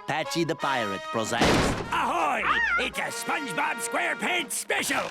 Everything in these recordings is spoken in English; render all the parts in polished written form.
Patchy the Pirate presents... Ahoy! It's a SpongeBob SquarePants special!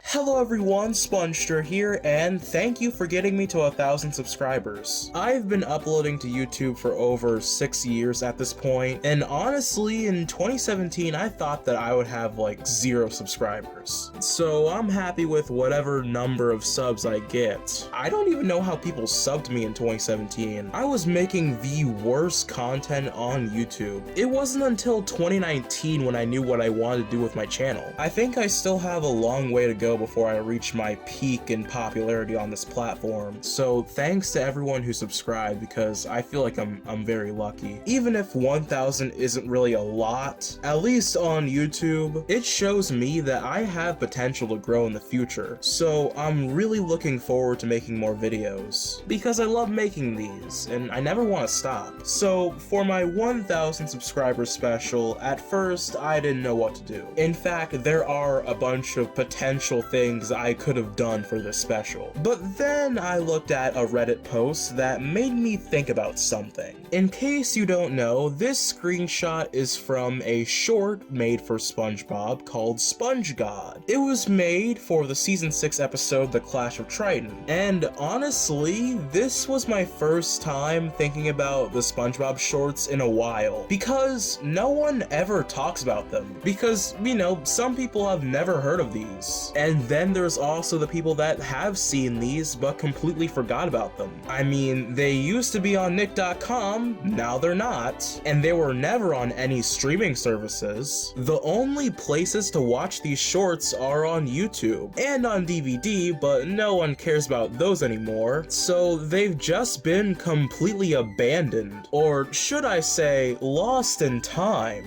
Hello everyone, spongestur here, and thank you for getting me to 1,000 subscribers. I've been uploading to YouTube for over 6 years at this point, and honestly, in 2017, I thought that I would have like 0 subscribers. So I'm happy with whatever number of subs I get. I don't even know how people subbed me in 2017. I was making the worst content on YouTube. It wasn't until 2019 when I knew what I wanted to do with my channel. I think I still have a long way to go before I reach my peak in popularity on this platform. So thanks to everyone who subscribed, because I feel like I'm very lucky. Even if 1,000 isn't really a lot, at least on YouTube, it shows me that I have potential to grow in the future. So I'm really looking forward to making more videos, because I love making these, and I never want to stop. So for my 1,000 subscribers special, at first I didn't know what to do. In fact, there are a bunch of potential things I could have done for this special. But then I looked at a Reddit post that made me think about something. In case you don't know, this screenshot is from a short made for SpongeBob called Sponge God. It was made for the season 6 episode The Clash of Triton. And honestly, this was my first time thinking about the SpongeBob shorts in a while, because no one ever talks about them. Because, you know, some people have never heard of these. And then there's also the people that have seen these but completely forgot about them. I mean, they used to be on Nick.com, now they're not, and they were never on any streaming services. The only places to watch these shorts are on YouTube and on DVD, but no one cares about those anymore, so they've just been completely abandoned, or should I say, lost in time.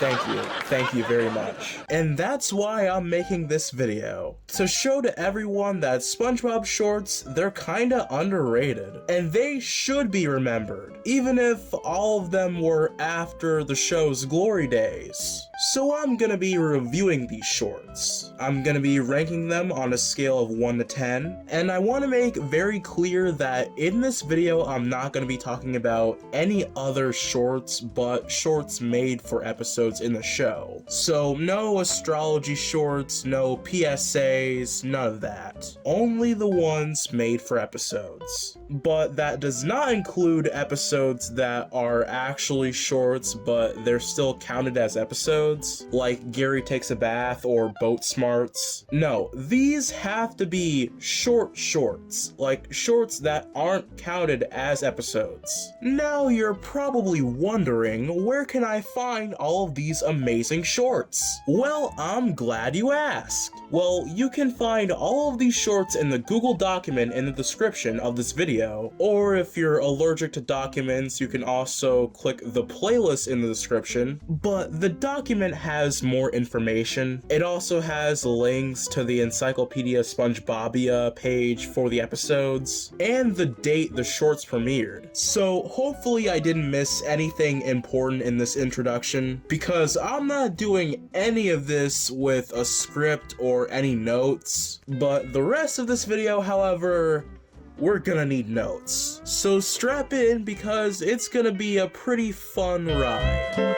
Thank you very much. And that's why I'm making this video. To show to everyone that SpongeBob shorts, they're kinda underrated. And they should be remembered, even if all of them were after the show's glory days. So I'm gonna be reviewing these shorts. I'm gonna be ranking them on a scale of 1 to 10. And I wanna make very clear that in this video, I'm not gonna be talking about any other shorts, but shorts made for episodes in the show. So no astrology shorts, no PSAs, none of that. Only the ones made for episodes. But that does not include episodes that are actually shorts, but they're still counted as episodes, like Gary Takes a Bath or Boat Smarts. No, these have to be short shorts, like shorts that aren't counted as episodes. Now you're probably wondering, where can I find all of these amazing shorts? Well, I'm glad you asked. Well, you can find all of these shorts in the Google document in the description of this video, or if you're allergic to documents, you can also click the playlist in the description, but the document has more information. It also has links to the Encyclopedia SpongeBobia page for the episodes, and the date the shorts premiered. So hopefully I didn't miss anything important in this introduction, because I'm not doing any of this with a script or any notes, but the rest of this video, however, we're gonna need notes. So strap in, because it's gonna be a pretty fun ride.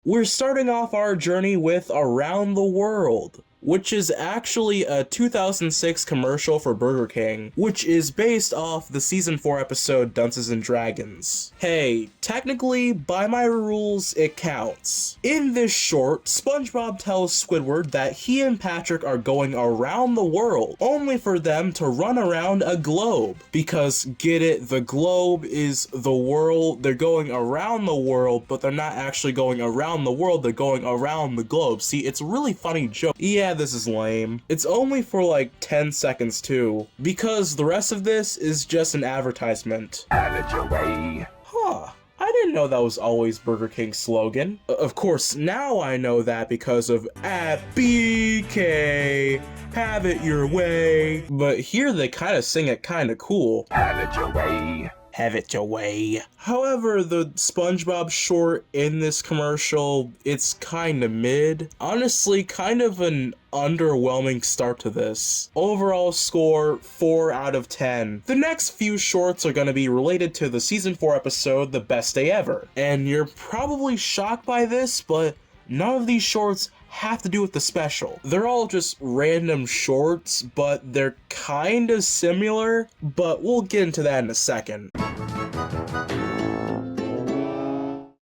We're starting off our journey with Around the World, which is actually a 2006 commercial for Burger King, which is based off the season 4 episode Dunces and Dragons. Hey, technically, by my rules, it counts. In this short, SpongeBob tells Squidward that he and Patrick are going around the world, only for them to run around a globe. Because, get it, the globe is the world. They're going around the world, but they're not actually going around the world, they're going around the globe. See, it's a really funny joke. Yeah, yeah, this is lame. It's only for like 10 seconds too, because the rest of this is just an advertisement. Have it your way. Huh. I didn't know that was always Burger King's slogan. Of course, now I know that because of at BK, have it your way. But here they kind of sing it kind of cool. Have it your way. Have it your way. However, the SpongeBob short in this commercial, it's kind of mid. Honestly, kind of an underwhelming start to this. Overall score, 4 out of 10. The next few shorts are going to be related to the season 4 episode, The Best Day Ever. And you're probably shocked by this, but none of these shorts have to do with the special. They're all just random shorts, but they're kind of similar, but we'll get into that in a second.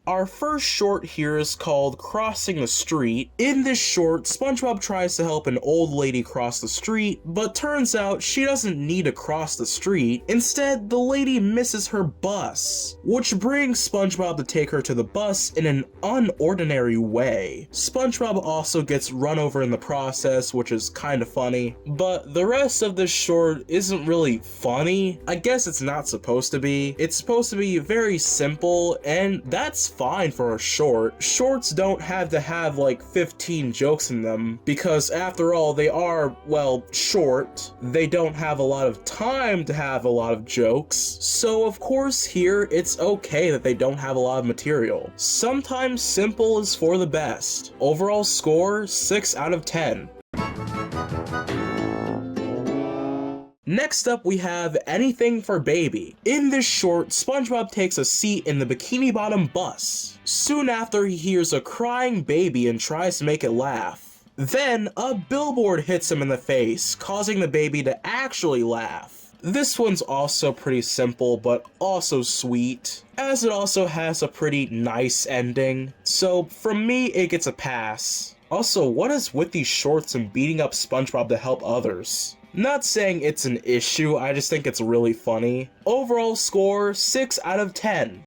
Our first short here is called Crossing the Street. In this short, SpongeBob tries to help an old lady cross the street, but turns out she doesn't need to cross the street. Instead, the lady misses her bus, which brings SpongeBob to take her to the bus in an unordinary way. SpongeBob also gets run over in the process, which is kind of funny, but the rest of this short isn't really funny. I guess it's not supposed to be. It's supposed to be very simple, and that's fine for a short. Shorts don't have to have like 15 jokes in them, because after all, they are, well, short. They don't have a lot of time to have a lot of jokes. So of course here, it's okay that they don't have a lot of material. Sometimes simple is for the best. Overall score, 6 out of 10. Next up, we have Anything for Baby. In this short, SpongeBob takes a seat in the Bikini Bottom bus. Soon after, he hears a crying baby and tries to make it laugh. Then, a billboard hits him in the face, causing the baby to actually laugh. This one's also pretty simple, but also sweet, as it also has a pretty nice ending. So, from me, it gets a pass. Also, what is with these shorts and beating up SpongeBob to help others? Not saying it's an issue, I just think it's really funny. Overall score, 6 out of 10.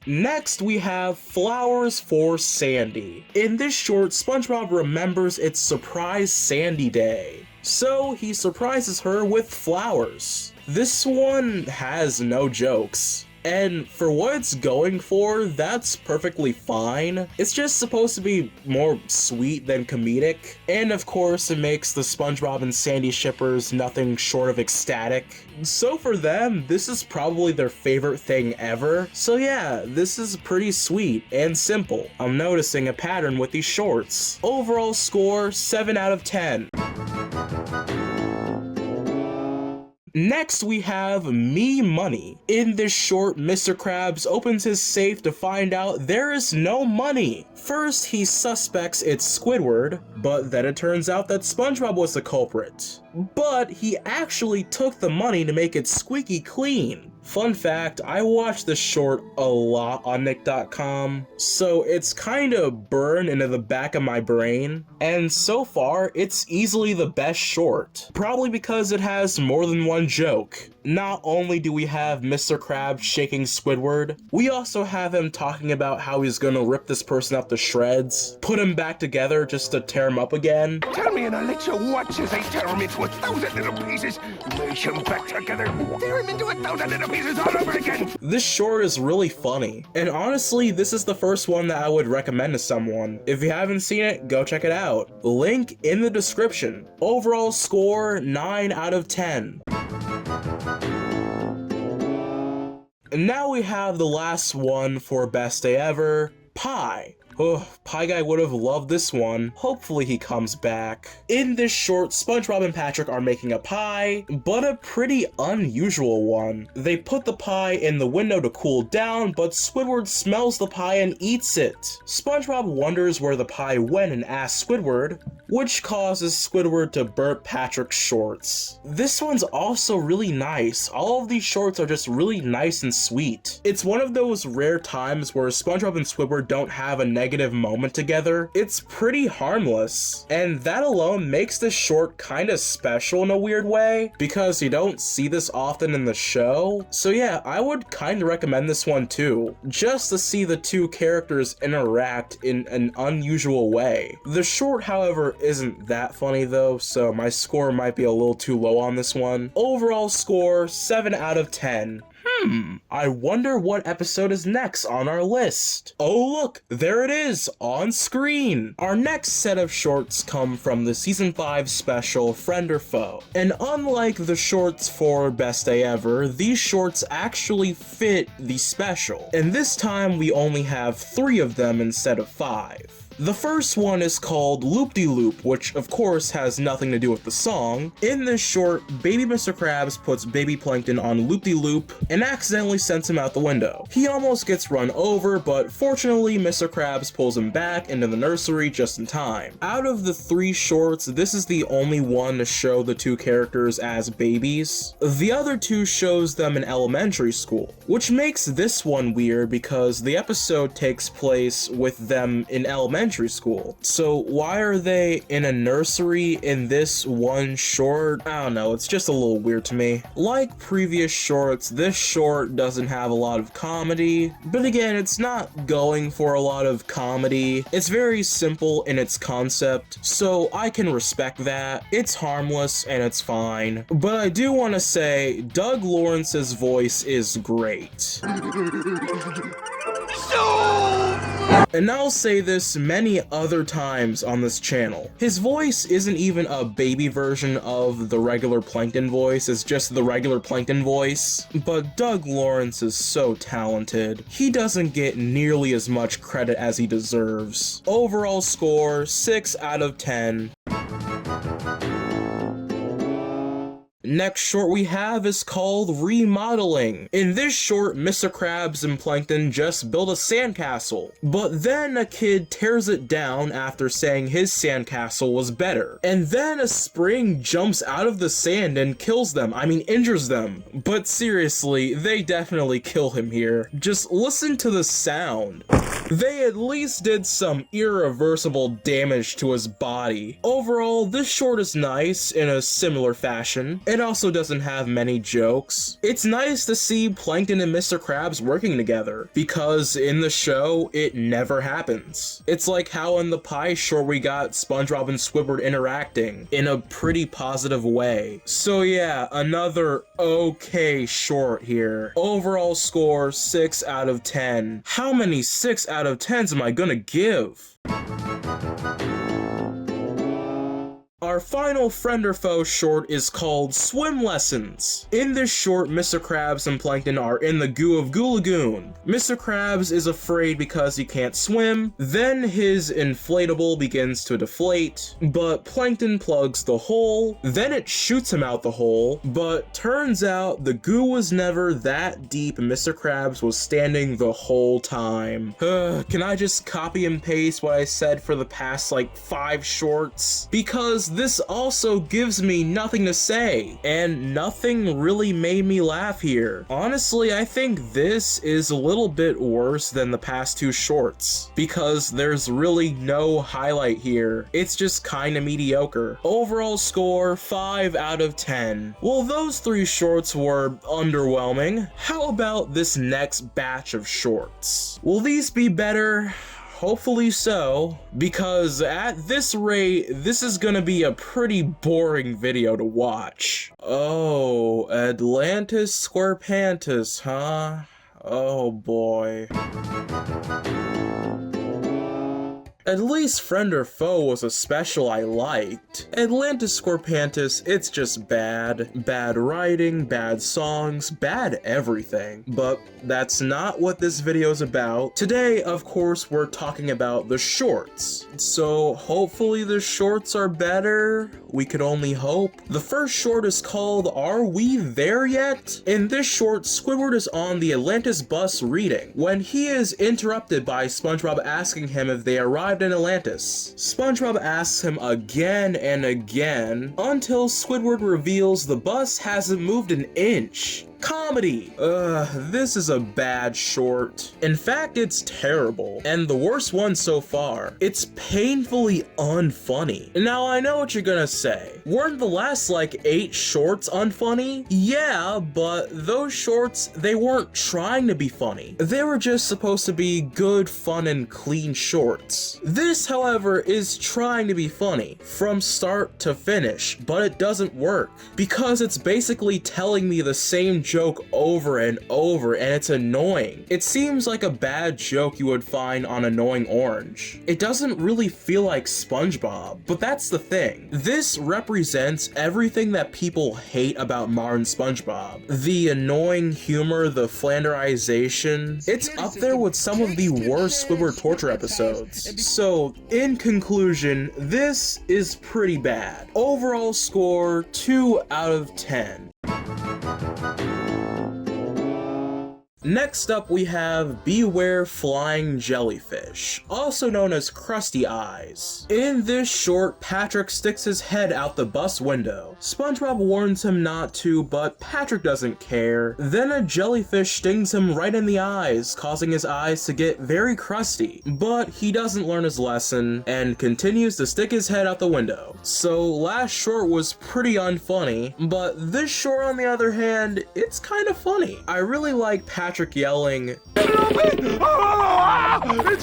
Next, we have Flowers for Sandy. In this short, SpongeBob remembers it's Surprise Sandy Day, so he surprises her with flowers. This one has no jokes. And for what it's going for, that's perfectly fine. It's just supposed to be more sweet than comedic. And of course, it makes the SpongeBob and Sandy shippers nothing short of ecstatic. So for them, this is probably their favorite thing ever. So yeah, this is pretty sweet and simple. I'm noticing a pattern with these shorts. Overall score, 7 out of 10. Next, we have Me Money. In this short, Mr. Krabs opens his safe to find out there is no money. First, he suspects it's Squidward, but then it turns out that SpongeBob was the culprit. But he actually took the money to make it squeaky clean. Fun fact, I watched this short a lot on Nick.com, so it's kind of burned into the back of my brain, and so far, it's easily the best short. Probably because it has more than one joke. Not only do we have Mr. Krabs shaking Squidward, we also have him talking about how he's gonna rip this person up to shreds, put him back together just to tear him up again. Tell me and I'll let you watch as I tear him into 1,000 little pieces, mash him back together, tear him into 1,000 little pieces all over again. This short is really funny, and honestly, this is the first one that I would recommend to someone. If you haven't seen it, go check it out. Link in the description. Overall score, 9 out of 10. And now we have the last one for Best Day Ever, Pie. Oh, Pie Guy would have loved this one. Hopefully he comes back. In this short, SpongeBob and Patrick are making a pie, but a pretty unusual one. They put the pie in the window to cool down, but Squidward smells the pie and eats it. SpongeBob wonders where the pie went and asks Squidward, which causes Squidward to burp Patrick's shorts. This one's also really nice. All of these shorts are just really nice and sweet. It's one of those rare times where SpongeBob and Squidward don't have a negative negative moment together, it's pretty harmless. And that alone makes this short kinda special in a weird way, because you don't see this often in the show. So yeah, I would kinda recommend this one too, just to see the two characters interact in an unusual way. The short, however, isn't that funny though, so my score might be a little too low on this one. Overall score, 7 out of 10. I wonder what episode is next on our list. Oh look, there it is, on screen. Our next set of shorts come from the Season 5 special, Friend or Foe. And unlike the shorts for Best Day Ever, these shorts actually fit the special. And this time we only have 3 of them instead of 5. The first one is called Loop-de-Loop, which of course has nothing to do with the song. In this short, baby Mr. Krabs puts baby Plankton on Loop-de-Loop and accidentally sends him out the window. He almost gets run over, but fortunately Mr. Krabs pulls him back into the nursery just in time. Out of the 3 shorts, this is the only one to show the 2 characters as babies. The other 2 shows them in elementary school, which makes this one weird because the episode takes place with them in elementary school. So why are they in a nursery in this one short? I don't know, it's just a little weird to me. Like previous shorts, this short doesn't have a lot of comedy, but again, it's not going for a lot of comedy. It's very simple in its concept, so I can respect that. It's harmless and it's fine. But I do want to say, Doug Lawrence's voice is great. And I'll say this many other times on this channel. His voice isn't even a baby version of the regular Plankton voice, it's just the regular Plankton voice. But Doug Lawrence is so talented. He doesn't get nearly as much credit as he deserves. Overall score, 6 out of 10. Next short we have is called Remodeling. In this short, Mr. Krabs and Plankton just build a sandcastle, but then a kid tears it down after saying his sandcastle was better. And then a spring jumps out of the sand and kills them, injures them. But seriously, they definitely kill him here. Just listen to the sound. They at least did some irreversible damage to his body. Overall, this short is nice in a similar fashion. It also doesn't have many jokes. It's nice to see Plankton and Mr. Krabs working together, because in the show, it never happens. It's like how in the Pie short we got SpongeBob and Squidward interacting in a pretty positive way. So yeah, another okay short here. Overall score, 6 out of 10. How many 6 out of 10s am I gonna give? Our final Friend or Foe short is called Swim Lessons. In this short, Mr. Krabs and Plankton are in the goo of Goo Lagoon. Mr. Krabs is afraid because he can't swim, then his inflatable begins to deflate, but Plankton plugs the hole, then it shoots him out the hole, but turns out the goo was never that deep and Mr. Krabs was standing the whole time. Can I just copy and paste what I said for the past like 5 shorts? Because this also gives me nothing to say, and nothing really made me laugh here. Honestly, I think this is a little bit worse than the past 2 shorts, because there's really no highlight here. It's just kinda mediocre. Overall score, 5 out of 10. Well, those 3 shorts were underwhelming. How about this next batch of shorts? Will these be better? Hopefully so, because at this rate, this is gonna be a pretty boring video to watch. Oh, Atlantis SquarePants, huh? Oh boy. At least Friend or Foe was a special I liked. Atlantis SquarePants, it's just bad. Bad writing, bad songs, bad everything. But that's not what this video is about. Today, of course, we're talking about the shorts. So hopefully the shorts are better. We could only hope. The first short is called Are We There Yet? In this short, Squidward is on the Atlantis bus reading, when he is interrupted by SpongeBob asking him if they arrived arrived in Atlantis. SpongeBob asks him again and again until Squidward reveals the bus hasn't moved an inch. Comedy! This is a bad short. In fact, it's terrible, and the worst one so far. It's painfully unfunny. Now, I know what you're gonna say. Weren't the last, like, 8 shorts unfunny? Yeah, but those shorts, they weren't trying to be funny. They were just supposed to be good, fun, and clean shorts. This, however, is trying to be funny, from start to finish, but it doesn't work, because it's basically telling me the same joke over and over, and it's annoying. It seems like a bad joke you would find on Annoying Orange. It doesn't really feel like SpongeBob, but that's the thing. This represents everything that people hate about modern SpongeBob. The annoying humor, the flanderization. It's up there with some of the worst Squidward torture episodes. So, in conclusion, this is pretty bad. Overall score, 2 out of 10. Next up we have Beware Flying Jellyfish, also known as Krusty Eyes. In this short, Patrick sticks his head out the bus window. SpongeBob warns him not to, but Patrick doesn't care. Then a jellyfish stings him right in the eyes, causing his eyes to get very crusty. But he doesn't learn his lesson, and continues to stick his head out the window. So last short was pretty unfunny, but this short on the other hand, it's kind of funny. I really like Patrick yelling, It's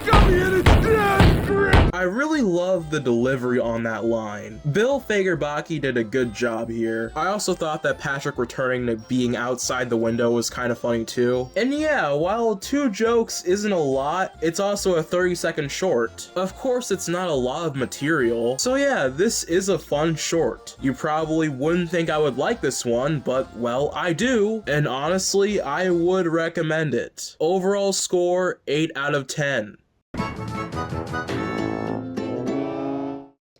got me in its dead grip! I really love the delivery on that line. Bill Fagerbaki did a good job here. I also thought that Patrick returning to being outside the window was kind of funny too. And yeah, while 2 jokes isn't a lot, it's also a 30-second short. Of course, it's not a lot of material. So yeah, this is a fun short. You probably wouldn't think I would like this one, but well, I do. And honestly, I would recommend it. Overall score, 8 out of 10.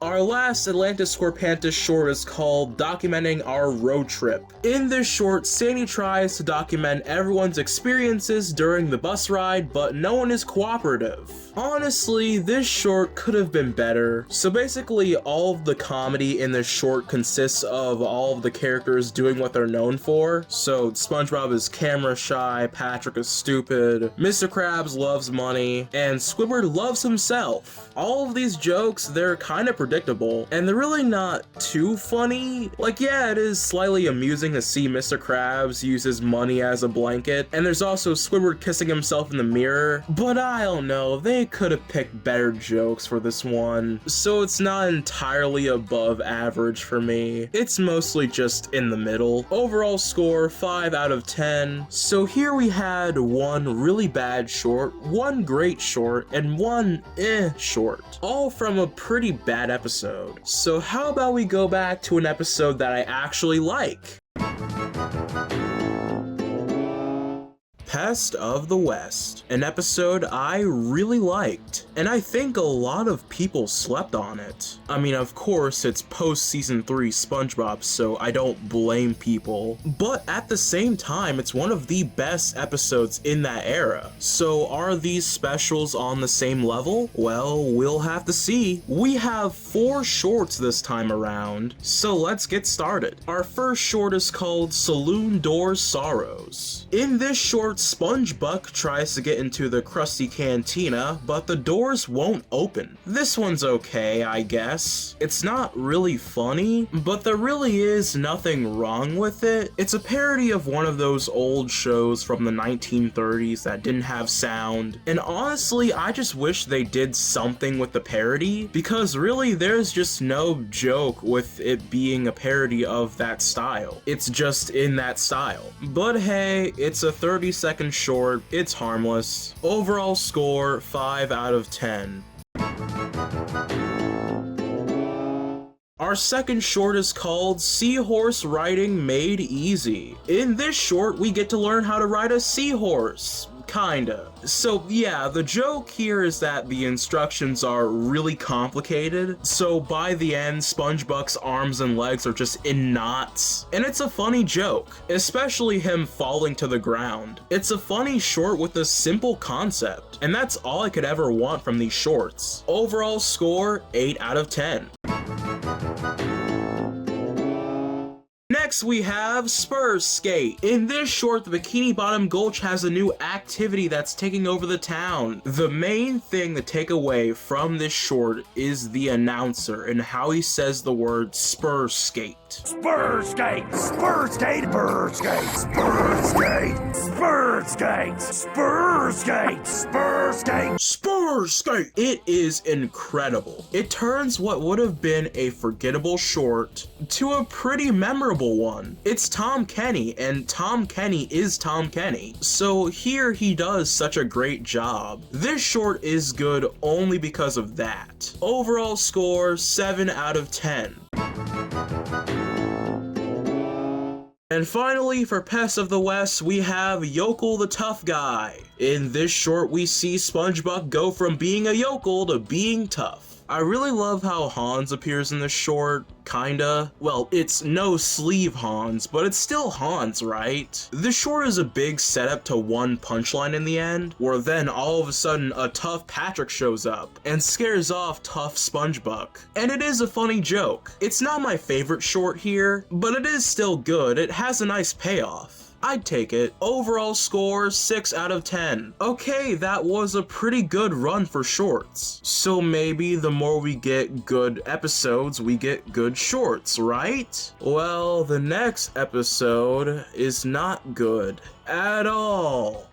Our last Atlantis SquarePants short is called Documenting Our Road Trip. In this short, Sandy tries to document everyone's experiences during the bus ride, but no one is cooperative. Honestly, this short could have been better. So basically, all of the comedy in this short consists of all of the characters doing what they're known for. So SpongeBob is camera shy, Patrick is stupid, Mr. Krabs loves money, and Squidward loves himself. All of these jokes, they're kind of predictable, and they're really not too funny. Like, yeah, it is slightly amusing to see Mr. Krabs use his money as a blanket, and there's also Squidward kissing himself in the mirror, but I don't know, they could have picked better jokes for this one, so it's not entirely above average for me. It's mostly just in the middle. Overall score, 5 out of 10. So here we had one really bad short, one great short, and one short, all from a pretty bad episode. So how about we go back to an episode that I actually like? Pest of the West, an episode I really liked, and I think a lot of people slept on it. I mean, of course, it's post-season 3 SpongeBob, so I don't blame people, but at the same time, it's one of the best episodes in that era. So are these specials on the same level? Well, we'll have to see. We have 4 shorts this time around, so let's get started. Our first short is called Saloon Door Sorrows. In this short, SpongeBob tries to get into the Krusty Cantina, but the doors won't open. This one's okay, I guess. It's not really funny, but there really is nothing wrong with it. It's a parody of one of those old shows from the 1930s that didn't have sound, and honestly, I just wish they did something with the parody, because really there's just no joke with it being a parody of that style. It's just in that style. But hey, it's a 30-second short, it's harmless. Overall score, 5 out of 10. Our second short is called Seahorse Riding Made Easy. In this short, we get to learn how to ride a seahorse. Kinda. So yeah, the joke here is that the instructions are really complicated, so by the end, SpongeBob's arms and legs are just in knots. And it's a funny joke, especially him falling to the ground. It's a funny short with a simple concept, and that's all I could ever want from these shorts. Overall score, 8 out of 10. Next we have Spurs Skate. In this short, the Bikini Bottom Gulch has a new activity that's taking over the town. The main thing to take away from this short is the announcer and how he says the word Spurs Skate. Spurs skate, Spurs skate, Spurs skate, Spurs skate, Spurs skate, Spurs skate, Spurs skate, Spurs Skate! It is incredible. It turns what would have been a forgettable short to a pretty memorable one. It's Tom Kenny, and Tom Kenny is Tom Kenny. So here he does such a great job. This short is good only because of that. Overall score, 7 out of 10. And finally, for Pests of the West, we have Yokel the Tough Guy. In this short, we see SpongeBob go from being a yokel to being tough. I really love how Hans appears in this short, kinda. Well, it's no sleeve Hans, but it's still Hans, right? This short is a big setup to one punchline in the end, where then all of a sudden a tough Patrick shows up and scares off tough SpongeBob. And it is a funny joke. It's not my favorite short here, but it is still good. It has a nice payoff. I'd take it. Overall score, 6 out of 10. Okay, that was a pretty good run for shorts. So maybe the more we get good episodes, we get good shorts, right? Well, the next episode is not good at all.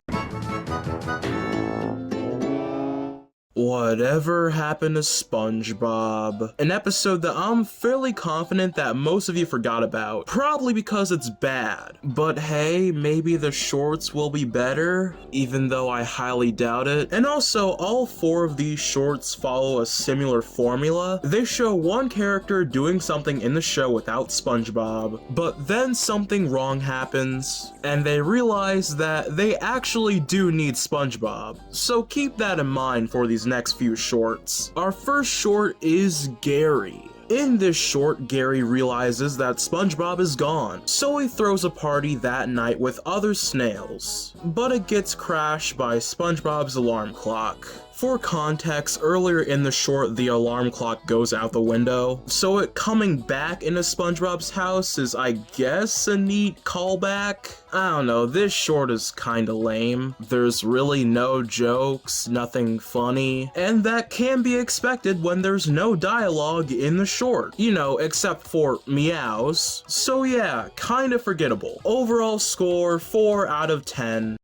Whatever Happened to SpongeBob? An episode that I'm fairly confident that most of you forgot about, probably because it's bad. But hey, maybe the shorts will be better, even though I highly doubt it. And also, all 4 of these shorts follow a similar formula. They show one character doing something in the show without SpongeBob, but then something wrong happens, and they realize that they actually do need SpongeBob. So keep that in mind for these next few shorts. Our first short is Gary. In this short, Gary realizes that SpongeBob is gone, so he throws a party that night with other snails. But it gets crashed by SpongeBob's alarm clock. For context, earlier in the short, the alarm clock goes out the window, so it coming back into SpongeBob's house is, I guess, a neat callback. I don't know, this short is kinda lame. There's really no jokes, nothing funny, and that can be expected when there's no dialogue in the short, you know, except for meows. So yeah, kinda forgettable. Overall score, 4 out of 10.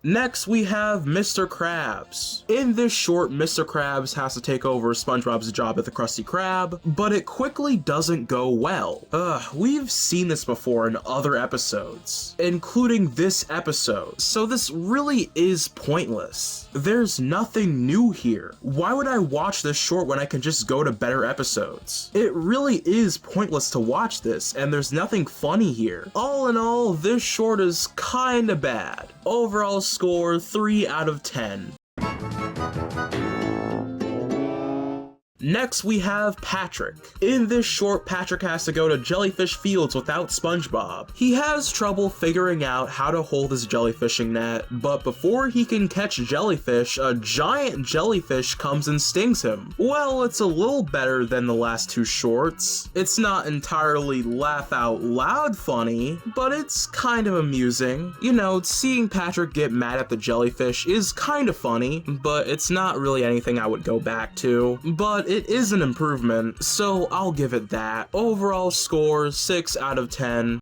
Next, we have Mr. Krabs. In this short, Mr. Krabs has to take over SpongeBob's job at the Krusty Krab, but it quickly doesn't go well. We've seen this before in other episodes, including this episode, so this really is pointless. There's nothing new here. Why would I watch this short when I can just go to better episodes? It really is pointless to watch this, and there's nothing funny here. All in all, this short is kinda bad. Overall score, 3 out of 10. Next, we have Patrick. In this short, Patrick has to go to Jellyfish Fields without SpongeBob. He has trouble figuring out how to hold his jellyfishing net, but before he can catch jellyfish, a giant jellyfish comes and stings him. Well, it's a little better than the last 2 shorts. It's not entirely laugh out loud funny, but it's kind of amusing. You know, seeing Patrick get mad at the jellyfish is kind of funny, but it's not really anything I would go back to. But it is an improvement, so I'll give it that. Overall score, 6 out of 10.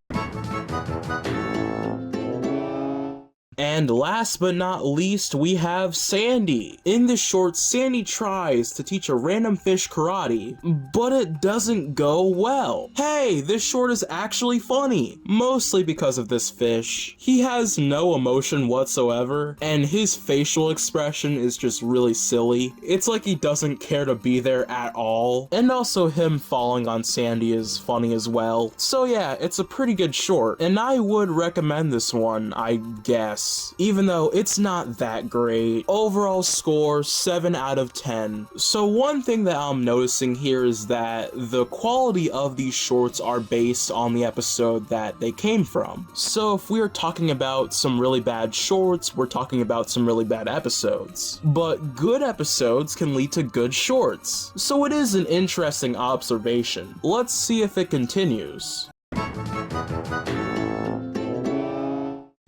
And last but not least, we have Sandy. In this short, Sandy tries to teach a random fish karate, but it doesn't go well. Hey, this short is actually funny, mostly because of this fish. He has no emotion whatsoever, and his facial expression is just really silly. It's like he doesn't care to be there at all. And also him falling on Sandy is funny as well. So yeah, it's a pretty good short, and I would recommend this one, I guess, even though it's not that great. Overall score, 7 out of 10. So one thing that I'm noticing here is that the quality of these shorts are based on the episode that they came from. So if we're talking about some really bad shorts, we're talking about some really bad episodes. But good episodes can lead to good shorts. So it is an interesting observation. Let's see if it continues.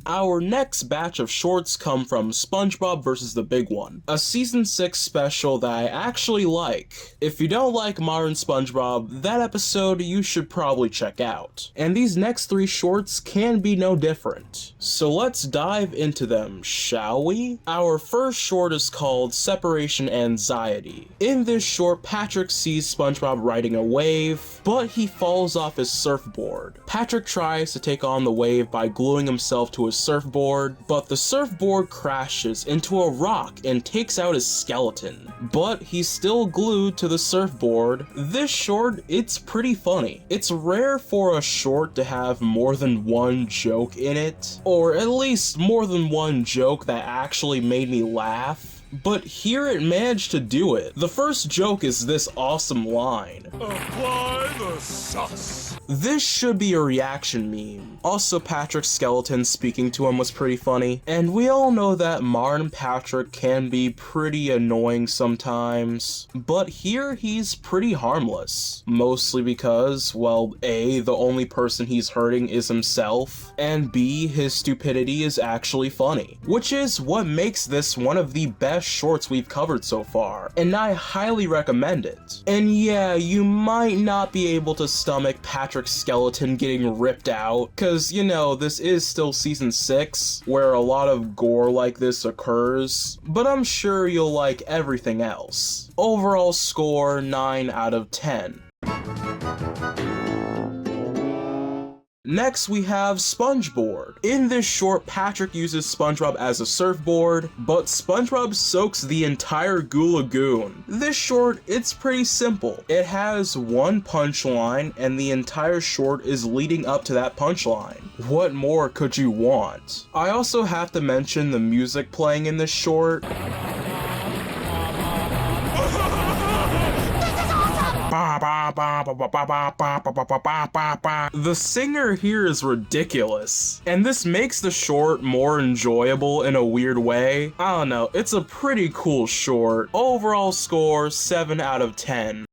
Our next batch of shorts come from SpongeBob vs. the Big One, a season 6 special that I actually like. If you don't like modern SpongeBob, that episode you should probably check out. And these next 3 shorts can be no different. So let's dive into them, shall we? Our first short is called Separation Anxiety. In this short, Patrick sees SpongeBob riding a wave, but he falls off his surfboard. Patrick tries to take on the wave by gluing himself to his surfboard, but the surfboard crashes into a rock and takes out his skeleton. But he's still glued to the surfboard. This short, it's pretty funny. It's rare for a short to have more than one joke in it, or at least more than one joke that actually made me laugh. But here it managed to do it. The first joke is this awesome line. Apply the sauce. This should be a reaction meme. Also, Patrick's skeleton speaking to him was pretty funny. And we all know that Martin Patrick can be pretty annoying sometimes. But here he's pretty harmless. Mostly because, well, A, the only person he's hurting is himself, and B, his stupidity is actually funny. Which is what makes this one of the best shorts we've covered so far, and I highly recommend it. And yeah, you might not be able to stomach Patrick's skeleton getting ripped out, cause you know, this is still season 6, where a lot of gore like this occurs, but I'm sure you'll like everything else. Overall score, 9 out of 10. Next, we have SpongeBoard. In this short, Patrick uses SpongeBob as a surfboard, but SpongeBob soaks the entire Lagoon. This short, it's pretty simple. It has one punchline, and the entire short is leading up to that punchline. What more could you want? I also have to mention the music playing in this short. The singer here is ridiculous, and this makes the short more enjoyable in a weird way. I don't know, it's a pretty cool short. Overall score, 7 out of 10.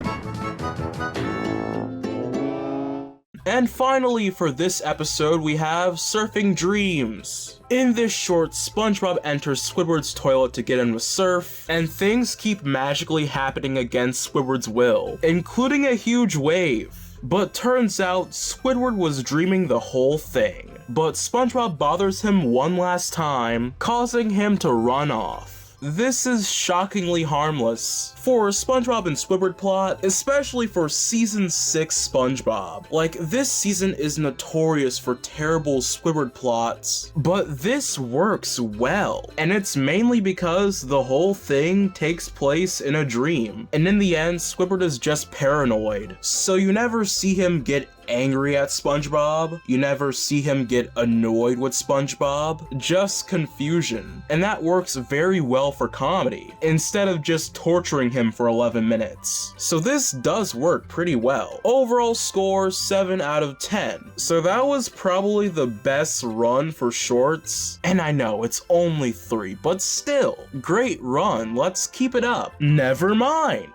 And finally, for this episode, we have Surfing Dreams. In this short, SpongeBob enters Squidward's toilet to get him to surf, and things keep magically happening against Squidward's will, including a huge wave. But turns out, Squidward was dreaming the whole thing. But SpongeBob bothers him one last time, causing him to run off. This is shockingly harmless for a SpongeBob and Squidward plot, especially for season 6 SpongeBob. Like, this season is notorious for terrible Squidward plots, but this works well, and it's mainly because the whole thing takes place in a dream, and in the end, Squidward is just paranoid, so you never see him get angry at SpongeBob, you never see him get annoyed with SpongeBob, just confusion. And that works very well for comedy, instead of just torturing him for 11 minutes. So this does work pretty well. Overall score, 7 out of 10. So that was probably the best run for shorts. And I know, it's only 3, but still, great run, let's keep it up. Never mind!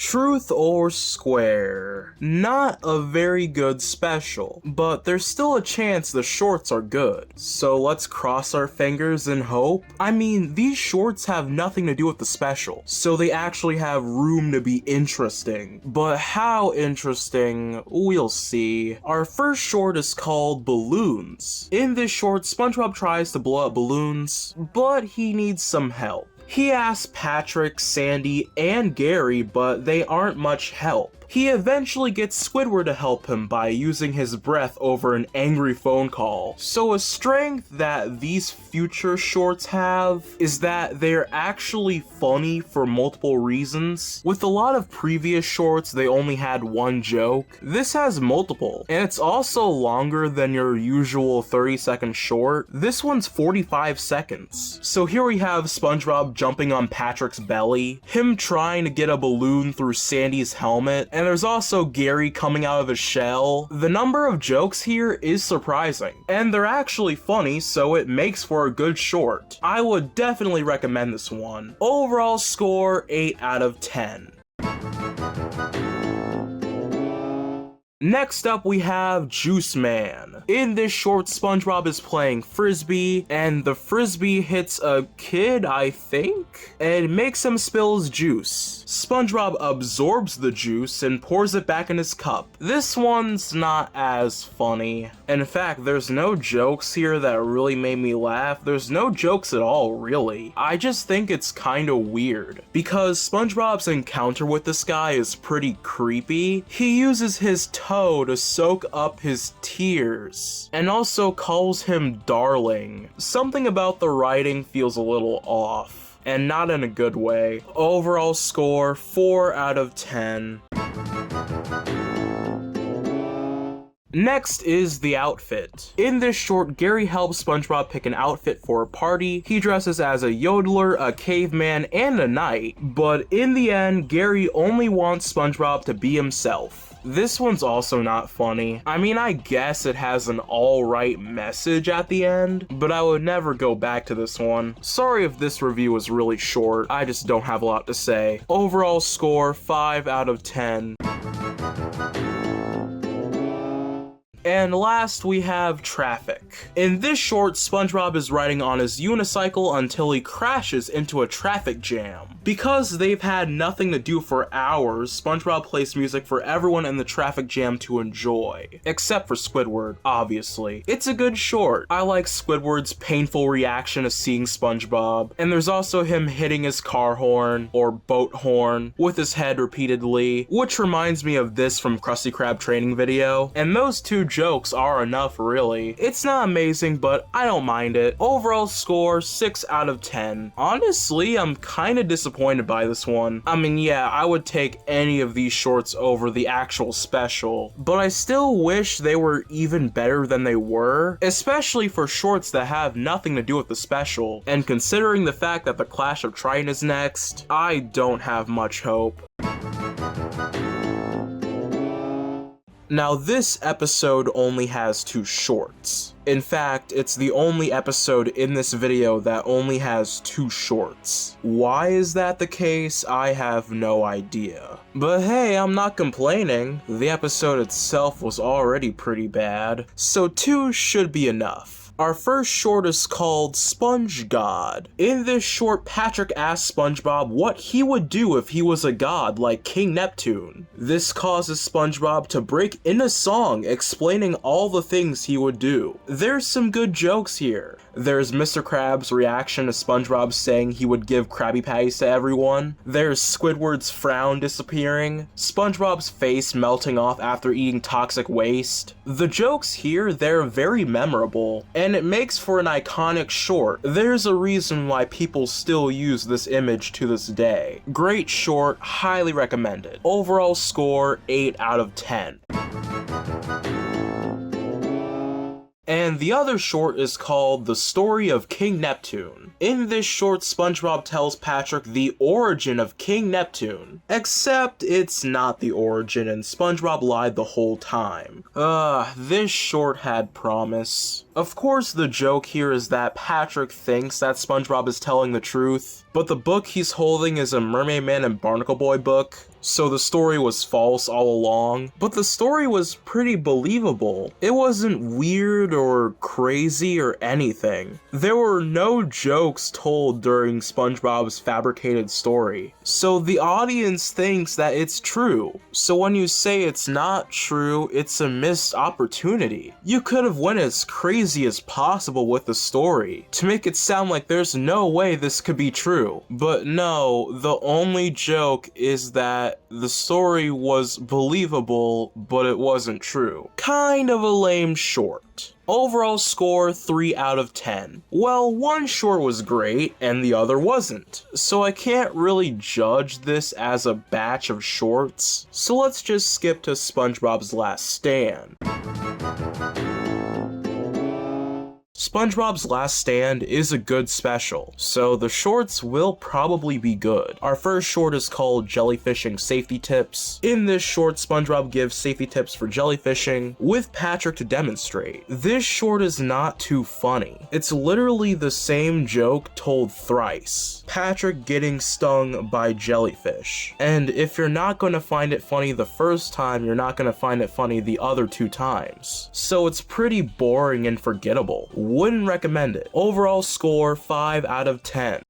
Truth or Square? Not a very good special, but there's still a chance the shorts are good. So let's cross our fingers and hope. I mean, these shorts have nothing to do with the special, so they actually have room to be interesting. But how interesting, we'll see. Our first short is called Balloons. In this short, SpongeBob tries to blow up balloons, but he needs some help. He asks Patrick, Sandy, and Gary, but they aren't much help. He eventually gets Squidward to help him by using his breath over an angry phone call. So a strength that these future shorts have is that they're actually funny for multiple reasons. With a lot of previous shorts, they only had one joke. This has multiple, and it's also longer than your usual 30-second short. This one's 45 seconds. So here we have SpongeBob jumping on Patrick's belly, him trying to get a balloon through Sandy's helmet, and there's also Gary coming out of his shell. The number of jokes here is surprising, and they're actually funny, so it makes for a good short. I would definitely recommend this one. Overall score, 8 out of 10. Next up, we have Juice Man. In this short, SpongeBob is playing Frisbee, and the Frisbee hits a kid, I think, and makes him spill his juice. SpongeBob absorbs the juice and pours it back in his cup. This one's not as funny. In fact, there's no jokes here that really made me laugh. There's no jokes at all, really. I just think it's kinda weird, because SpongeBob's encounter with this guy is pretty creepy. He uses his toe to soak up his tears, and also calls him darling. Something about the writing feels a little off, and not in a good way. Overall score, 4 out of 10. Next is the outfit. In this short, Gary helps SpongeBob pick an outfit for a party. He dresses as a yodeler, a caveman, and a knight, but in the end, Gary only wants SpongeBob to be himself. This one's also not funny. I mean, I guess it has an alright message at the end, but I would never go back to this one. Sorry if this review was really short, I just don't have a lot to say. Overall score, 5 out of 10. And last, we have Traffic. In this short, SpongeBob is riding on his unicycle until he crashes into a traffic jam. Because they've had nothing to do for hours, SpongeBob plays music for everyone in the traffic jam to enjoy. Except for Squidward, obviously. It's a good short. I like Squidward's painful reaction to seeing SpongeBob, and there's also him hitting his car horn, or boat horn, with his head repeatedly, which reminds me of this from Krusty Krab training video, and those two jokes are enough, really. It's not amazing, but I don't mind it. Overall score, 6 out of 10. Honestly, I'm kinda disappointed by this one. I mean, yeah, I would take any of these shorts over the actual special, but I still wish they were even better than they were, especially for shorts that have nothing to do with the special. And considering the fact that the Clash of Triton is next, I don't have much hope. Now, this episode only has 2 shorts. In fact, it's the only episode in this video that only has 2 shorts. Why is that the case? I have no idea. But hey, I'm not complaining. The episode itself was already pretty bad, so 2 should be enough. Our first short is called Sponge God. In this short, Patrick asks SpongeBob what he would do if he was a god like King Neptune. This causes SpongeBob to break into song explaining all the things he would do. There's some good jokes here. There's Mr. Krabs' reaction to SpongeBob saying he would give Krabby Patties to everyone. There's Squidward's frown disappearing. SpongeBob's face melting off after eating toxic waste. The jokes here, they're very memorable, and it makes for an iconic short. There's a reason why people still use this image to this day. Great short, highly recommended. Overall score, 8 out of 10. And the other short is called The Story of King Neptune. In this short, SpongeBob tells Patrick the origin of King Neptune. Except it's not the origin and SpongeBob lied the whole time. This short had promise. Of course, the joke here is that Patrick thinks that SpongeBob is telling the truth, but the book he's holding is a Mermaid Man and Barnacle Boy book, so the story was false all along. But the story was pretty believable. It wasn't weird or crazy or anything. There were no jokes told during SpongeBob's fabricated story, so the audience thinks that it's true. So when you say it's not true, it's a missed opportunity. You could have went as crazy as possible with the story to make it sound like there's no way this could be true. But no, the only joke is that the story was believable, but it wasn't true. Kind of a lame short. Overall score 3 out of 10. Well, one short was great and the other wasn't, so I can't really judge this as a batch of shorts. So let's just skip to SpongeBob's Last Stand. SpongeBob's Last Stand is a good special, so the shorts will probably be good. Our first short is called Jellyfishing Safety Tips. In this short, SpongeBob gives safety tips for jellyfishing with Patrick to demonstrate. This short is not too funny. It's literally the same joke told thrice. Patrick getting stung by jellyfish. And if you're not going to find it funny the first time, you're not going to find it funny the other 2 times. So it's pretty boring and forgettable. Wouldn't recommend it. Overall score 5 out of 10.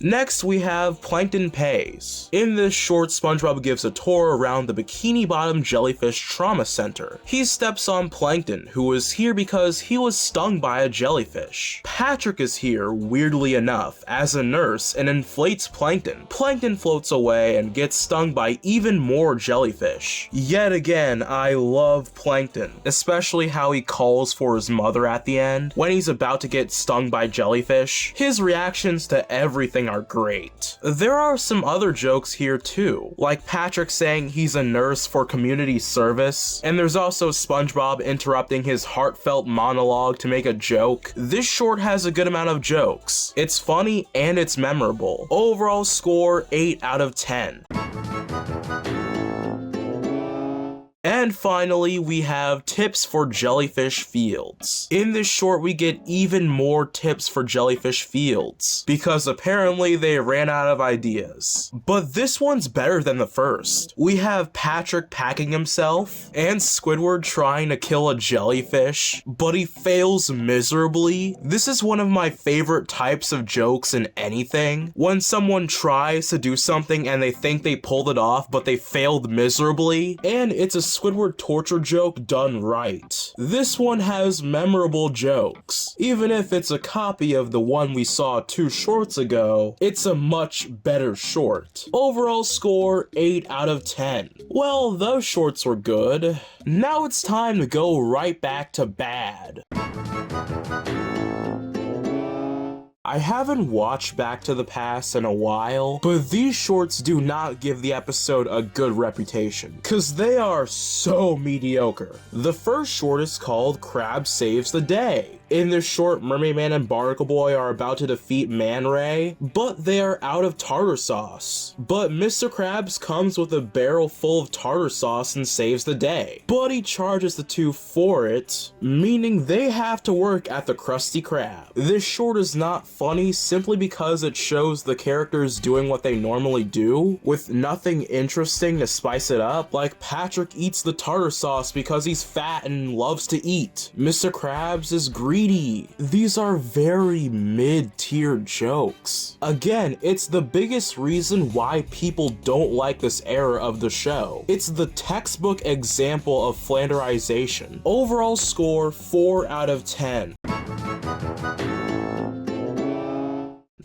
Next, we have Plankton Pays. In this short, SpongeBob gives a tour around the Bikini Bottom Jellyfish Trauma Center. He steps on Plankton, who is here because he was stung by a jellyfish. Patrick is here, weirdly enough, as a nurse and inflates Plankton. Plankton floats away and gets stung by even more jellyfish. Yet again, I love Plankton, especially how he calls for his mother at the end when he's about to get stung by jellyfish. His reactions to everything are great. There are some other jokes here too, like Patrick saying he's a nurse for community service, and there's also SpongeBob interrupting his heartfelt monologue to make a joke. This short has a good amount of jokes. It's funny and it's memorable. Overall score 8 out of 10. And finally, we have tips for jellyfish fields. In this short, we get even more tips for jellyfish fields, because apparently they ran out of ideas. But this one's better than the first. We have Patrick packing himself, and Squidward trying to kill a jellyfish, but he fails miserably. This is one of my favorite types of jokes in anything. When someone tries to do something and they think they pulled it off, but they failed miserably, and it's a Squidward torture joke done right. This one has memorable jokes. Even if it's a copy of the one we saw 2 shorts ago, it's a much better short. Overall score 8 out of 10. Well, those shorts were good. Now it's time to go right back to bad. I haven't watched Back to the Past in a while, but these shorts do not give the episode a good reputation, cause they are so mediocre. The first short is called Krab Saves the Day. In this short, Mermaid Man and Barnacle Boy are about to defeat Man Ray, but they are out of tartar sauce. But Mr. Krabs comes with a barrel full of tartar sauce and saves the day. But he charges the two for it, meaning they have to work at the Krusty Krab. This short is not funny simply because it shows the characters doing what they normally do, with nothing interesting to spice it up, like Patrick eats the tartar sauce because he's fat and loves to eat. Mr. Krabs is greedy. These are very mid-tier jokes. Again, it's the biggest reason why people don't like this era of the show. It's the textbook example of flanderization. Overall score 4 out of 10.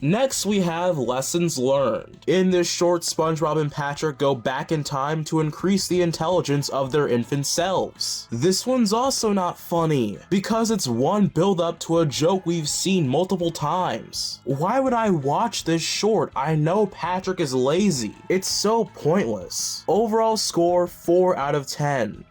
Next, we have Lessons Learned. In this short, SpongeBob and Patrick go back in time to increase the intelligence of their infant selves. This one's also not funny, because it's one build-up to a joke we've seen multiple times. Why would I watch this short? I know Patrick is lazy. It's so pointless. Overall score 4 out of 10.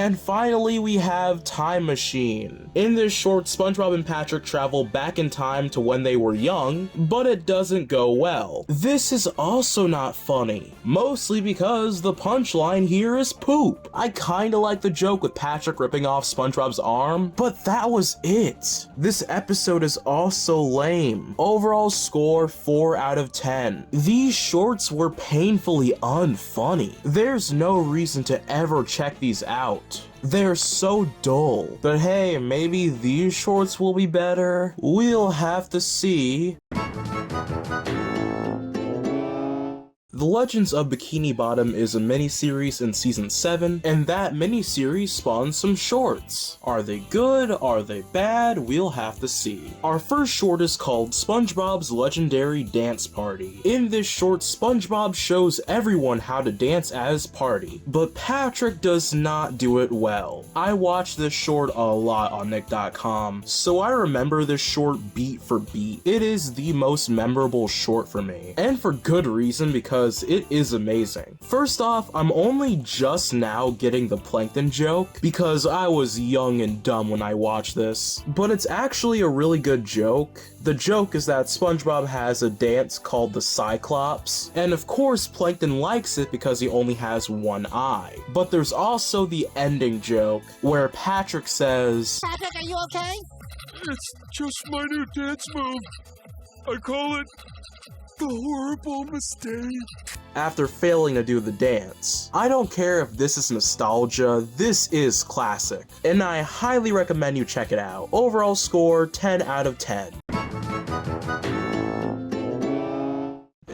And finally, we have Time Machine. In this short, SpongeBob and Patrick travel back in time to when they were young, but it doesn't go well. This is also not funny, mostly because the punchline here is poop. I kinda like the joke with Patrick ripping off SpongeBob's arm, but that was it. This episode is also lame. Overall score 4 out of 10. These shorts were painfully unfunny. There's no reason to ever check these out. They're so dull. But hey, maybe these shorts will be better? We'll have to see. The Legends of Bikini Bottom is a miniseries in season 7, and that miniseries spawns some shorts. Are they good? Are they bad? We'll have to see. Our first short is called SpongeBob's Legendary Dance Party. In this short, SpongeBob shows everyone how to dance at his party, but Patrick does not do it well. I watched this short a lot on Nick.com, so I remember this short beat for beat. It is the most memorable short for me, and for good reason, because it is amazing. First off, I'm only just now getting the plankton joke because I was young and dumb when I watched this, but it's actually a really good joke. The joke is that SpongeBob has a dance called the Cyclops, and of course Plankton likes it because he only has one eye. But there's also the ending joke where Patrick says, "Patrick, are you okay?" It's just my new dance move. I call it the horrible mistake. after failing to do the dance. I don't care if this is nostalgia, this is classic, and I highly recommend you check it out. Overall score 10 out of 10.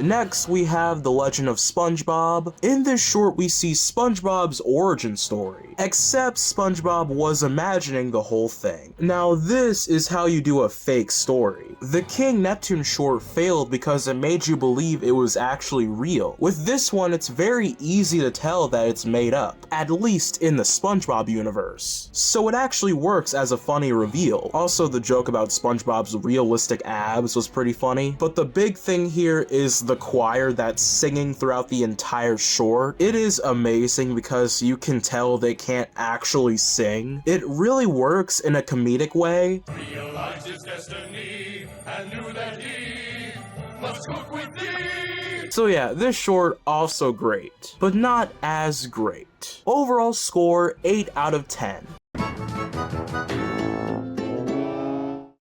Next, we have The Legend of SpongeBob. In this short, we see SpongeBob's origin story, except SpongeBob was imagining the whole thing. Now, this is how you do a fake story. The King Neptune short failed because it made you believe it was actually real. With this one, it's very easy to tell that it's made up, at least in the SpongeBob universe. So it actually works as a funny reveal. Also, the joke about SpongeBob's realistic abs was pretty funny, but the big thing here is the choir that's singing throughout the entire short. It is amazing because you can tell they can't actually sing. It really works in a comedic way. Realized his destiny and knew that he must cook with thee. So yeah, this short also great, but not as great. Overall score 8 out of 10.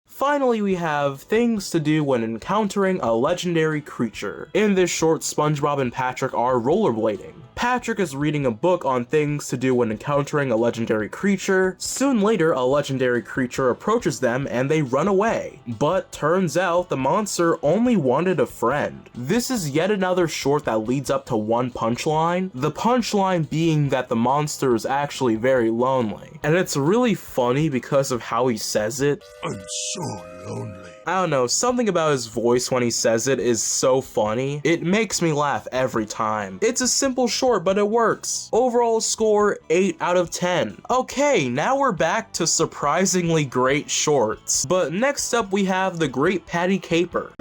Finally, we have things to do when encountering a legendary creature. In this short, SpongeBob and Patrick are rollerblading. Patrick is reading a book on things to do when encountering a legendary creature. Soon later, a legendary creature approaches them and they run away. But turns out the monster only wanted a friend. This is yet another short that leads up to one punchline. The punchline being that the monster is actually very lonely. And it's really funny because of how he says it. I'm so lonely. I don't know, something about his voice when he says it is so funny. It makes me laugh every time. It's a simple short, but it works. Overall score 8 out of 10. Okay, now we're back to surprisingly great shorts. But next up we have The Great Patty Caper.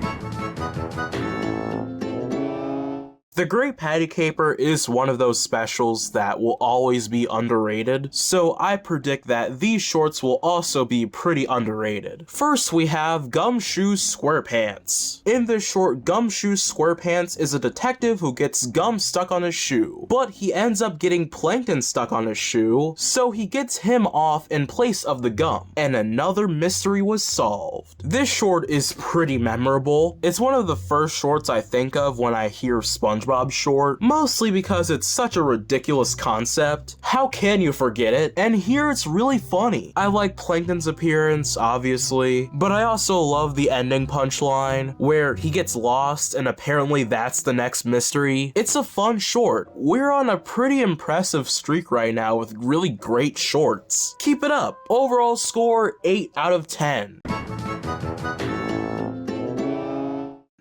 The Great Patty Caper is one of those specials that will always be underrated, so I predict that these shorts will also be pretty underrated. First, we have Gumshoe SquarePants. In this short, Gumshoe SquarePants is a detective who gets gum stuck on his shoe, but he ends up getting plankton stuck on his shoe, so he gets him off in place of the gum, and another mystery was solved. This short is pretty memorable. It's one of the first shorts I think of when I hear SpongeBob short, mostly because it's such a ridiculous concept. How can you forget it? And here it's really funny. I like Plankton's appearance, obviously, but I also love the ending punchline where he gets lost and apparently that's the next mystery. It's a fun short. We're on a pretty impressive streak right now with really great shorts. Keep it up. Overall score 8 out of 10.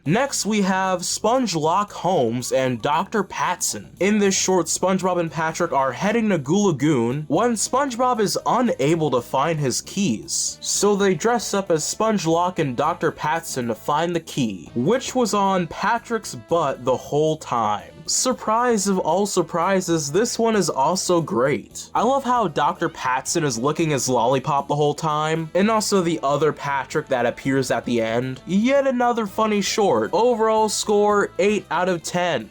Next, we have SpongeLock Holmes and Dr. Patson. In this short, SpongeBob and Patrick are heading to Lagoon when SpongeBob is unable to find his keys. So they dress up as SpongeLock and Dr. Patson to find the key, which was on Patrick's butt the whole time. Surprise of all surprises, this one is also great. I love how Dr. Patson is licking his lollipop the whole time, and also the other Patrick that appears at the end. Yet another funny short. Overall score, 8 out of 10.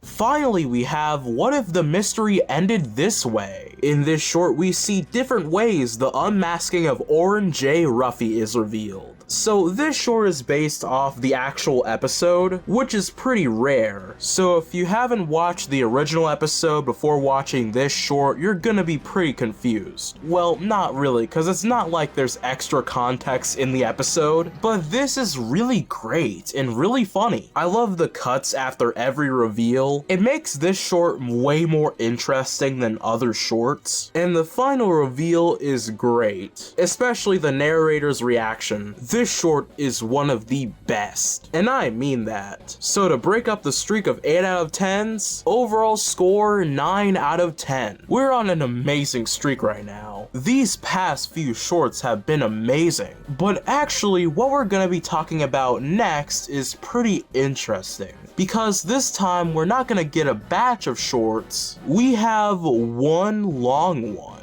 Finally, we have What If the Mystery Ended This Way? In this short, we see different ways the unmasking of Orin J. Ruffy is revealed. So this short is based off the actual episode, which is pretty rare. So if you haven't watched the original episode before watching this short, you're gonna be pretty confused. Well, not really, because it's not like there's extra context in the episode, but this is really great and really funny. I love the cuts after every reveal. It makes this short way more interesting than other shorts, and the final reveal is great, especially the narrator's reaction. This short is one of the best, and I mean that. So to break up the streak of 8 out of 10s, overall score 9 out of 10. We're on an amazing streak right now. These past few shorts have been amazing, but actually what we're gonna be talking about next is pretty interesting, because this time we're not gonna get a batch of shorts, we have one long one.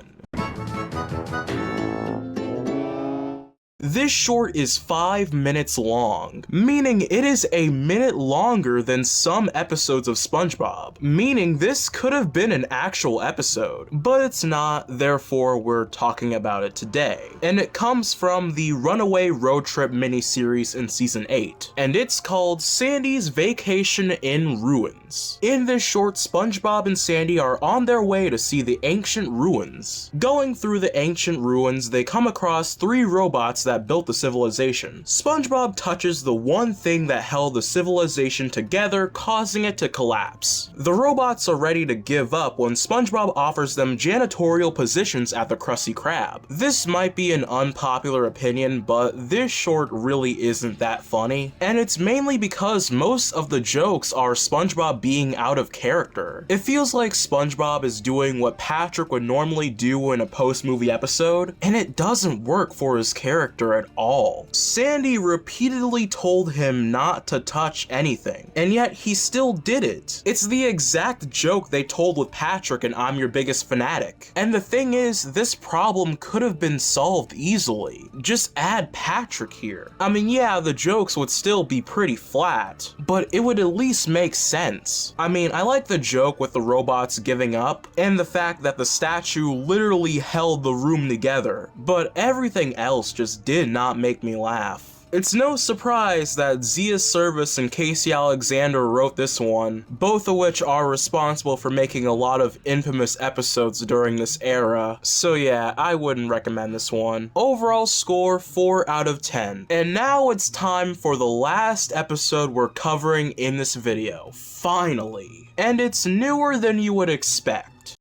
This short is 5 minutes long, meaning it is a minute longer than some episodes of SpongeBob, meaning this could have been an actual episode, but it's not, therefore we're talking about it today. And it comes from the Runaway Road Trip miniseries in Season 8, and it's called Sandy's Vacation in Ruins. In this short, SpongeBob and Sandy are on their way to see the ancient ruins. Going through the ancient ruins, they come across 3 robots that built the civilization. SpongeBob touches the one thing that held the civilization together, causing it to collapse. The robots are ready to give up when SpongeBob offers them janitorial positions at the Krusty Krab. This might be an unpopular opinion, but this short really isn't that funny, and it's mainly because most of the jokes are SpongeBob being out of character. It feels like SpongeBob is doing what Patrick would normally do in a post-movie episode, and it doesn't work for his character at all. Sandy repeatedly told him not to touch anything, and yet he still did it. It's the exact joke they told with Patrick in I'm Your Biggest Fanatic. And the thing is, this problem could have been solved easily. Just add Patrick here. I mean, yeah, the jokes would still be pretty flat, but it would at least make sense. I mean, I like the joke with the robots giving up, and the fact that the statue literally held the room together, but everything else just did not make me laugh. It's no surprise that Zia Service and Casey Alexander wrote this one, both of which are responsible for making a lot of infamous episodes during this era, so yeah, I wouldn't recommend this one. Overall score 4 out of 10. And now it's time for the last episode we're covering in this video, finally. And it's newer than you would expect.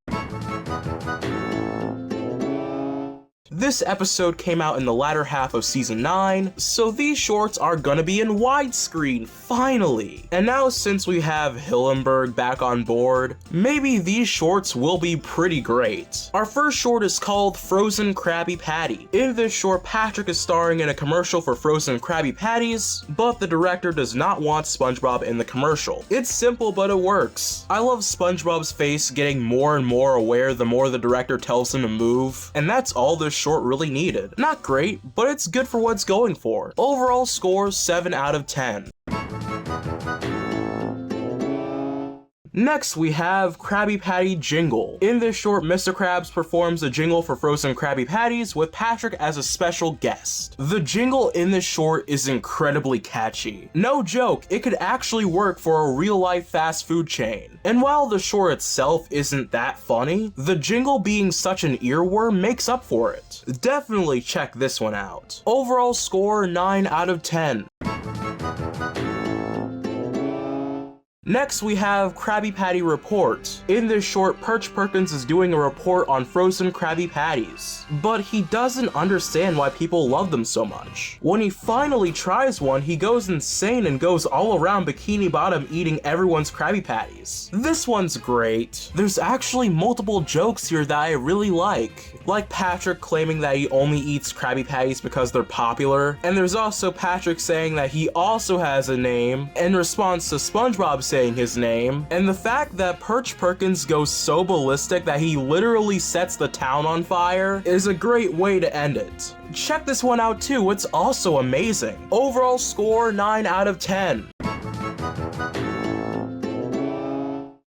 This episode came out in the latter half of Season 9, so these shorts are gonna be in widescreen, finally! And now since we have Hillenburg back on board, maybe these shorts will be pretty great. Our first short is called Frozen Krabby Patty. In this short, Patrick is starring in a commercial for frozen Krabby Patties, but the director does not want SpongeBob in the commercial. It's simple, but it works. I love SpongeBob's face getting more and more aware the more the director tells him to move, and that's all this short really needed. Not great, but it's good for what it's going for. Overall score 7 out of 10. Next, we have Krabby Patty Jingle. In this short, Mr. Krabs performs a jingle for frozen Krabby Patties with Patrick as a special guest. The jingle in this short is incredibly catchy. No joke, it could actually work for a real-life fast food chain. And while the short itself isn't that funny, the jingle being such an earworm makes up for it. Definitely check this one out. Overall score 9 out of 10. Next, we have Krabby Patty Report. In this short, Perch Perkins is doing a report on frozen Krabby Patties, but he doesn't understand why people love them so much. When he finally tries one, he goes insane and goes all around Bikini Bottom eating everyone's Krabby Patties. This one's great. There's actually multiple jokes here that I really like Patrick claiming that he only eats Krabby Patties because they're popular, and there's also Patrick saying that he also has a name in response to SpongeBob saying his name, and the fact that Perch Perkins goes so ballistic that he literally sets the town on fire is a great way to end it. Check this one out too, it's also amazing. Overall score 9 out of 10.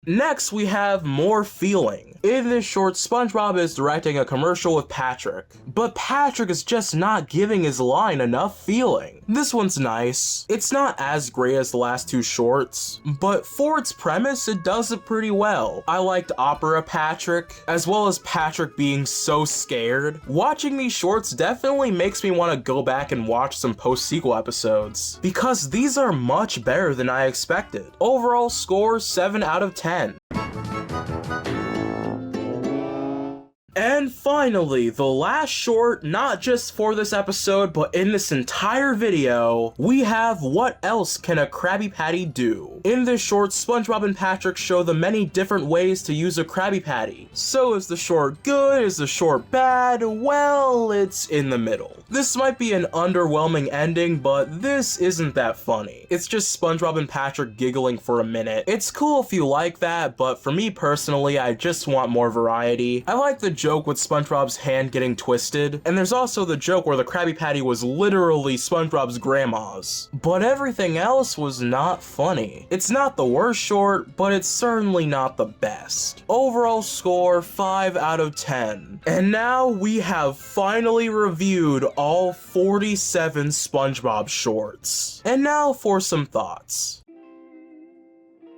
Next, we have More Feeling. In this short, SpongeBob is directing a commercial with Patrick, but Patrick is just not giving his line enough feeling. This one's nice. It's not as great as the last two shorts, but for its premise, it does it pretty well. I liked Opera Patrick, as well as Patrick being so scared. Watching these shorts definitely makes me want to go back and watch some post-sequel episodes, because these are much better than I expected. Overall score 7 out of 10. And finally, the last short, not just for this episode, but in this entire video, we have What Else Can a Krabby Patty Do? In this short, SpongeBob and Patrick show the many different ways to use a Krabby Patty. So is the short good? Is the short bad? Well, it's in the middle. This might be an underwhelming ending, but this isn't that funny. It's just SpongeBob and Patrick giggling for a minute. It's cool if you like that, but for me personally, I just want more variety. I like the joke with SpongeBob's hand getting twisted, and there's also the joke where the Krabby Patty was literally SpongeBob's grandma's. But everything else was not funny. It's not the worst short, but it's certainly not the best. Overall score 5 out of 10. And now we have finally reviewed all 47 SpongeBob shorts. And now for some thoughts.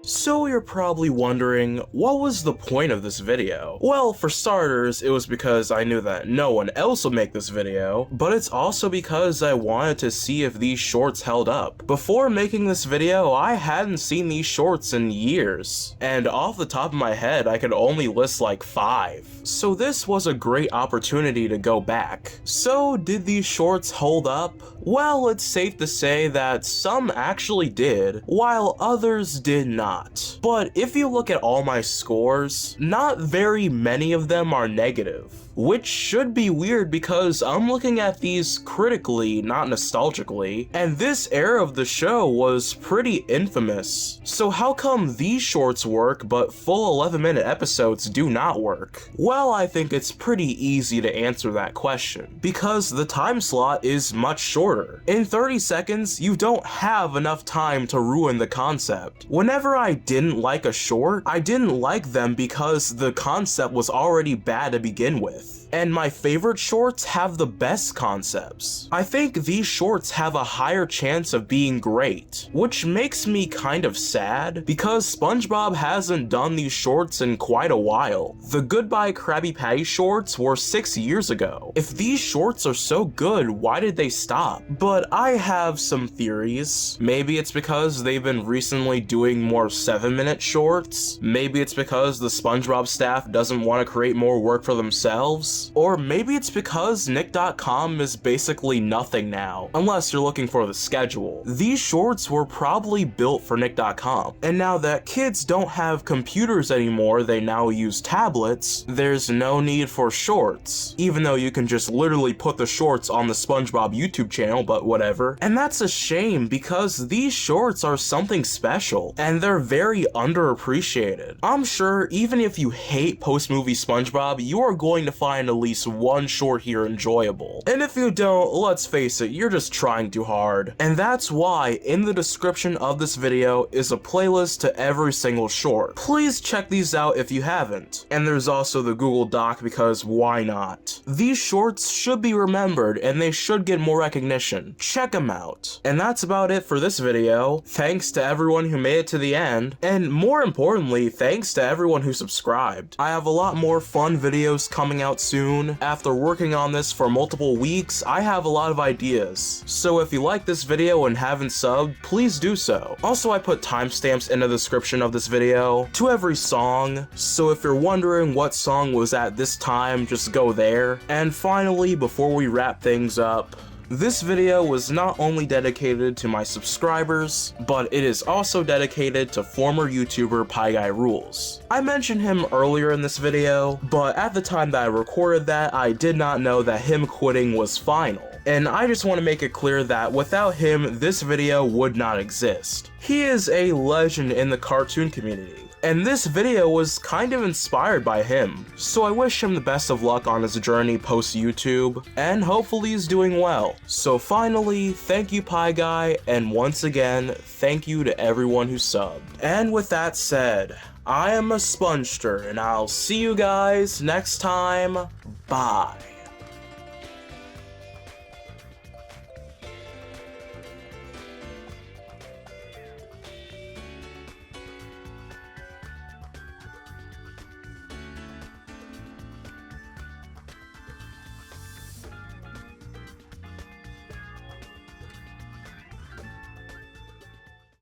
So you're probably wondering, what was the point of this video? Well, for starters, it was because I knew that no one else would make this video, but it's also because I wanted to see if these shorts held up. Before making this video, I hadn't seen these shorts in years, and off the top of my head, I could only list like 5. So this was a great opportunity to go back. So did these shorts hold up? Well, it's safe to say that some actually did, while others did not. But if you look at all my scores, not very many of them are negative. Which should be weird because I'm looking at these critically, not nostalgically, and this era of the show was pretty infamous. So how come these shorts work but full 11-minute episodes do not work? Well, I think it's pretty easy to answer that question, because the time slot is much shorter. In 30 seconds, you don't have enough time to ruin the concept. Whenever I didn't like a short, I didn't like them because the concept was already bad to begin with. And my favorite shorts have the best concepts. I think these shorts have a higher chance of being great, which makes me kind of sad because SpongeBob hasn't done these shorts in quite a while. The Goodbye Krabby Patty shorts were 6 years ago. If these shorts are so good, why did they stop? But I have some theories. Maybe it's because they've been recently doing more 7-minute shorts. Maybe it's because the SpongeBob staff doesn't want to create more work for themselves. Or maybe it's because Nick.com is basically nothing now, unless you're looking for the schedule. These shorts were probably built for Nick.com, and now that kids don't have computers anymore, they now use tablets, there's no need for shorts, even though you can just literally put the shorts on the SpongeBob YouTube channel, but whatever. And that's a shame because these shorts are something special, and they're very underappreciated. I'm sure even if you hate post-movie SpongeBob, you are going to find at least one short here enjoyable. And if you don't, let's face it, you're just trying too hard. And that's why in the description of this video is a playlist to every single short. Please check these out if you haven't. And there's also the Google Doc because why not? These shorts should be remembered and they should get more recognition. Check them out. And that's about it for this video. Thanks to everyone who made it to the end. And more importantly, thanks to everyone who subscribed. I have a lot more fun videos coming out soon soon. After working on this for multiple weeks, I have a lot of ideas. So if you like this video and haven't subbed, please do so. Also, I put timestamps in the description of this video to every song, so if you're wondering what song was at this time, just go there. And finally, before we wrap things up, this video was not only dedicated to my subscribers, but it is also dedicated to former YouTuber Pie Guy Rules. I mentioned him earlier in this video, but at the time that I recorded that, I did not know that him quitting was final. And I just want to make it clear that without him, this video would not exist. He is a legend in the cartoon community, and this video was kind of inspired by him. So I wish him the best of luck on his journey post YouTube, and hopefully he's doing well. So finally, thank you Pie Guy, and once again, thank you to everyone who subbed. And with that said, I am a Spongestur, and I'll see you guys next time. Bye.